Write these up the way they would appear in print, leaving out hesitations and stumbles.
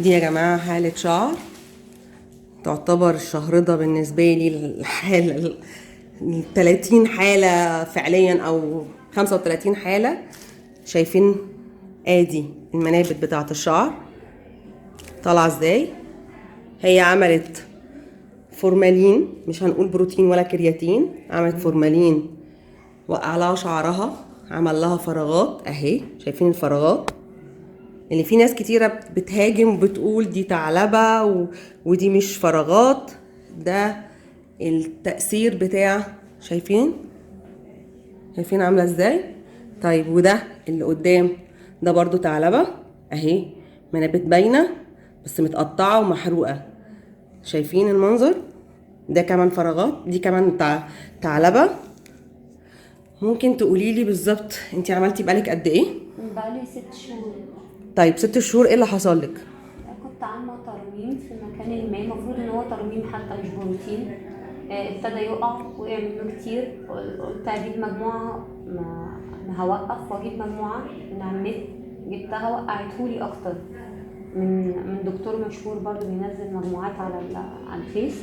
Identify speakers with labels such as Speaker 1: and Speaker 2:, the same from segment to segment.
Speaker 1: دي يا جماعة حالة شعر تعتبر الشهرضة بالنسبة لي الحالة 30 حالة فعليا او 35 حالة. شايفين ادي المنابت بتاعة الشعر طالعة ازاي. هي عملت فورمالين، مش هنقول بروتين ولا كرياتين، عملت فورمالين وقع لها شعرها، عمل لها فراغات اهي. شايفين الفراغات اللي في ناس كتيرة بتهاجم وبتقول دي ثعلبة ودي مش فراغات. ده التأثير بتاع، شايفين عاملة ازاي. طيب وده اللي قدام ده برضو ثعلبة اهي، منابت باينة بس متقطعة ومحروقة. شايفين المنظر ده كمان فراغات، دي كمان ثعلبة. ممكن تقولي لي بالظبط انت عملتي بقالك قد ايه؟
Speaker 2: بقالي 6 شهور.
Speaker 1: طيب 6 شهور ايه اللي حصل لك؟
Speaker 2: كنت عامله ترميم في مكان ما، المفروض ان هو ترميم حتى مش بروتين. ابتدى يقع، وقع منه كتير. قلت اجيب مجموعه، ما هوقف واجيب مجموعه من على النت. جبتها وقعتهولي اكتر من دكتور مشهور برضو بينزل مجموعات على الفيس.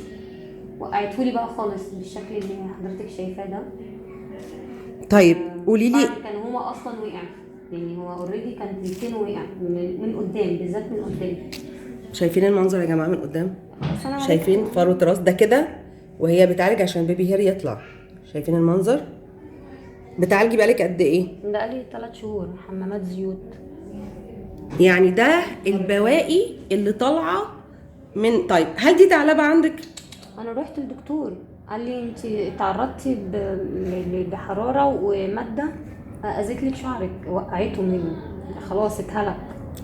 Speaker 2: وقعتهولي بقى خالص بالشكل اللي حضرتك شايفاه ده.
Speaker 1: طيب قولي لي.
Speaker 2: كان هو اصلا وقع، يعني هو اوريدي كان لسانه وقع من قدام، بالذات من قدام.
Speaker 1: شايفين المنظر يا جماعه من قدام؟
Speaker 2: بس انا
Speaker 1: شايفين فروه راس ده كده وهي بتعالج عشان بيبي هير يطلع. شايفين المنظر؟ بتعالجي بقالك قد ايه؟
Speaker 2: بقالي 3 شهور حمامات زيوت.
Speaker 1: يعني ده البواقي اللي طالعه من. طيب هل دي ثعلبه عندك؟
Speaker 2: انا رحت للدكتور قال لي انت تعرضتي بحراره وماده اذت لك شعرك، وقعته من خلاص اتهلك.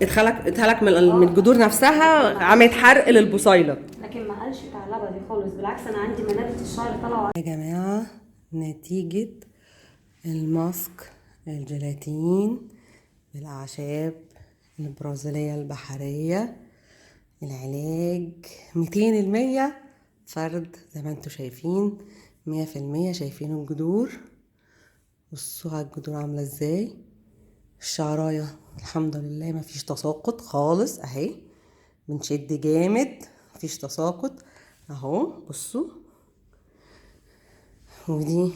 Speaker 1: اتهلك من الجذور نفسها، عملت حرق للبصيله.
Speaker 2: لكن ما قالش ثعلبه دي خالص، بالعكس انا عندي منابت الشعر طالعه.
Speaker 1: يا جماعه نتيجه الماسك الجيلاتين بالأعشاب البرازيلية البحرية، العلاج 200% فرد زي ما انتوا شايفين، 100%. شايفين الجذور؟ بصوا على الجذور عاملة ازاي. الشعراية الحمد لله مفيش تساقط خالص اهي، بنشد جامد مفيش تساقط اهو. بصوا، ودي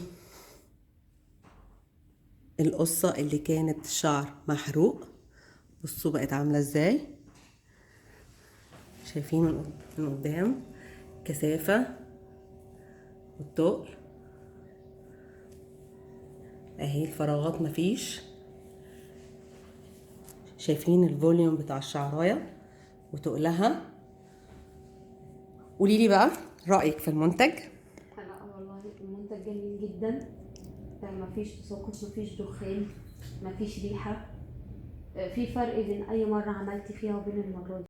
Speaker 1: القصة اللي كانت الشعر محروق، بصوا بقت عاملة ازاي. شايفين من قدام كثافة والتقل اهي، الفراغات مفيش. شايفين الفوليوم بتاع الشعراية وتقلها. قوليلي بقى رأيك في المنتج.
Speaker 2: لا والله المنتج جميل جدا، مفيش تساقط، مفيش دخان، مفيش ريحه. في فرق بين اي مره عملت فيها وبين المره دي.